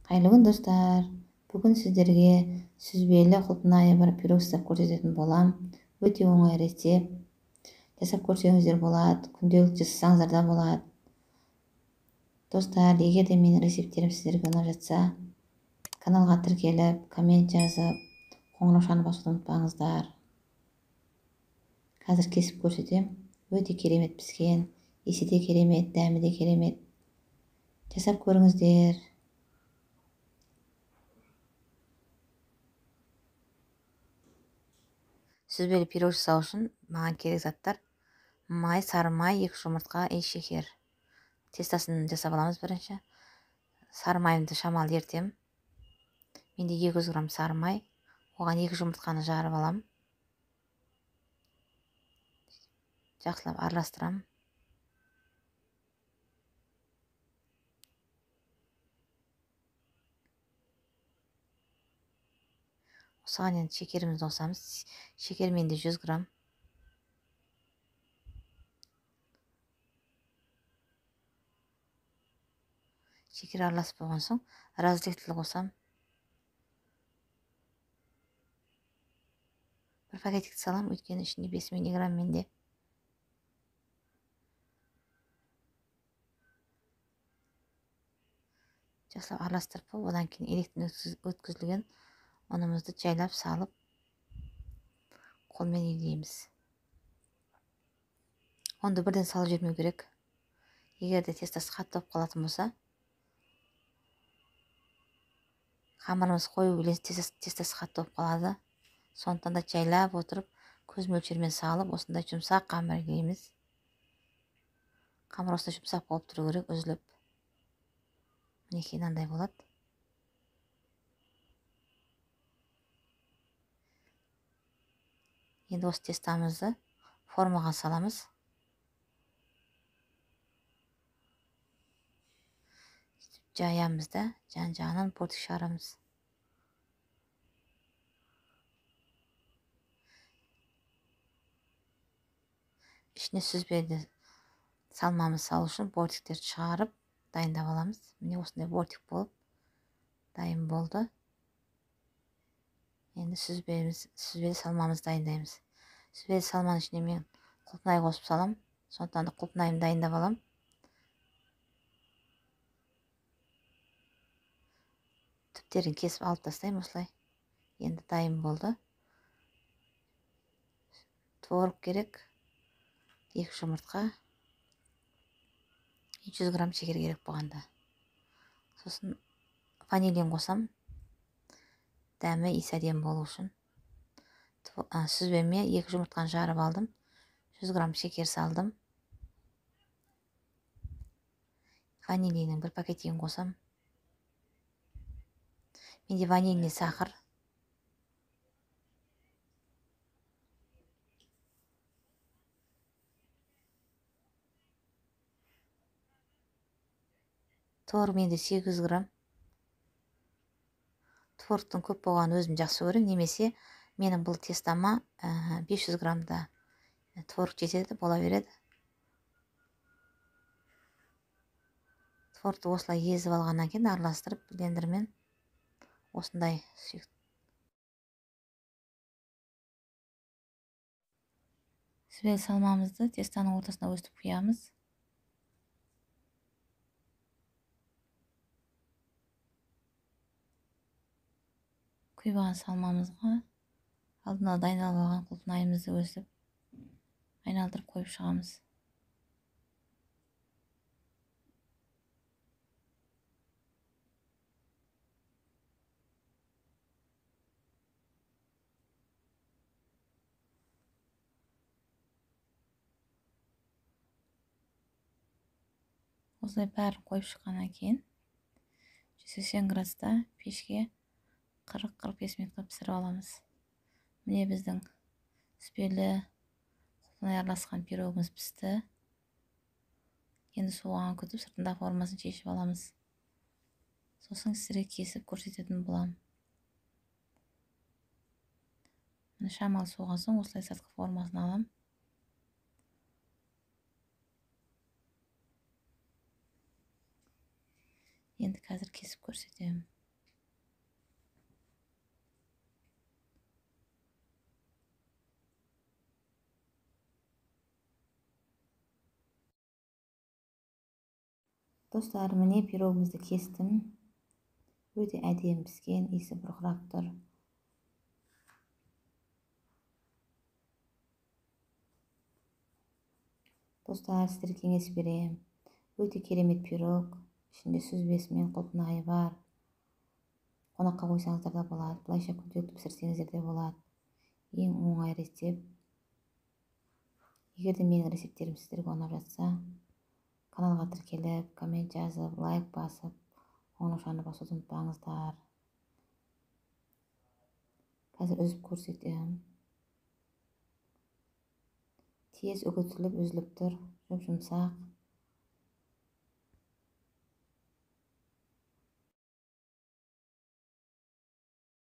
Қайырлы күн достар. Бүгін сіздерге сүзбелі құлпынайы бар пирог жасап көрсететін болам. Өте оңай рецепт. Жасап көрсеңіздер болады, күнделікті жасасаңыздар да болады. Достар, егер де менің рецепттерім сіздерге ұнап жатса, каналға тіркеліп, коммент жазып, қоңыраушаны басуды ұмытпаңыздар. Қазір кесіп көрсетем. Өте керемет піскен, иісі де керемет, дәмі де керемет. Жасап көріңіздер. Сүзбелі пирог жасау үшін маған керек заттар: май, сары май, 2 жұмыртқа, шекер. Тестасын жасап аламыз бірінші. Сары майымды шамалы ертем. Менде 200 грамм сары май. Оған 2 жұмыртқаны жарып алам. Жақсылап араластырам. Осыған енді шекерімізді қосамыз. Шекер менде 100 грамм. Шекер араласып болған соң разрыхлитель қосам. Бір пакетик салам, өйткені ішінде 5 миллиграмм менде. Жақсылап араластырып болып, одан кейін електен өткізілген ұнымызды жайлап салып, қолмен илейміз. Онды бірден салып жібермеу керек. Егер де тестасы қатты болып қалатын болса, қамырымыз қою білен тестасы қатты болып қалады. Сондықтан да жайлап отырып, көз мөлшермен салып, осындай жұмсақ қамыр илейміз. Қамыр осындай жұмсақ болып тұру керек, үзіліп. Мінекей мынандай болады. Енді осы тестамызды формаға саламыз. Жаямыз да, жан-жағынан бортик шығарамыз. Ішіне сүзбелі салмамыз салу үшін бортиктерді шығарып, дайындап аламыз. Міне осындай бортик болып дайын болды. Енді сүзбелі салмамыз дайындаймыз. Сүзбелі салманың ішіне мен құлпынай қосып салам. Сондықтан да құлпынайымды дайындап алам. Түптерін кесіп алып тастаймын осылай. Енді дайын болды. Творог керек. 2 жұмыртқа. 100 грамм шекер керек болғанда. Сосын ванилин қосам. Дәмі иісі әдемі болу үшін. Сүзбеме 2 жұмыртқаны жарып алдым. 100 грамм шекер салдым. Ванилиннің 1 пакетигін қосам. Менде ванильный сахар. Творог менде 800 грамм. Творогтың көп болғанын өзім жақсы көремін, немесе менің бұл тестама 500 граммда творог жетеді, бола береді. Творогты осылай езіп алғаннан кейін араластырып блендермен осындай сүзбелі салмамызды тестаның ортасына өстіп құямыз. Құйып алған салмамызға алдын ала дайындалып алған құлпынайымызды өстіп айналдырып қойып шығамыз. Осылай бәрін қойып шыққаннан кейін 180 градуста пешке 40-45 минутқа пісіріп аламыз. Міне біздің сүзбелі құлпынай араласқан пирогымыз пісті. Енді соғуын күтіп, сыртында формасын шешіп аламыз. Сосын сіздерге кесіп көрсететін болам. Міне шамалы соған соң осылай сыртқы формасын алам. Енді қазір кесіп көрсетемін. Dostlar, mine pirogumuzni kestim. Öte әдемі піскен, есі бұрқырап тұр. Dostlar, sizlere kеңес берем. Öte керемет пирог. İçinde süzбесі мен құлпынайы бар. Қонаққа қойсаңыздар да болады. Бұлайша күнделікті пісірсеңіздер де болады. Ең оңай рецепт. Егер де менің рецепттерім сіздерге ұнап жатса, каналға тіркеліп, коммент жазып, лайк басып, қоңыраушаны басуды ұмытпаңыздар. Қазір үзіп көрсетем. Тез үгітіліп үзіліп тұр, жұмсақ.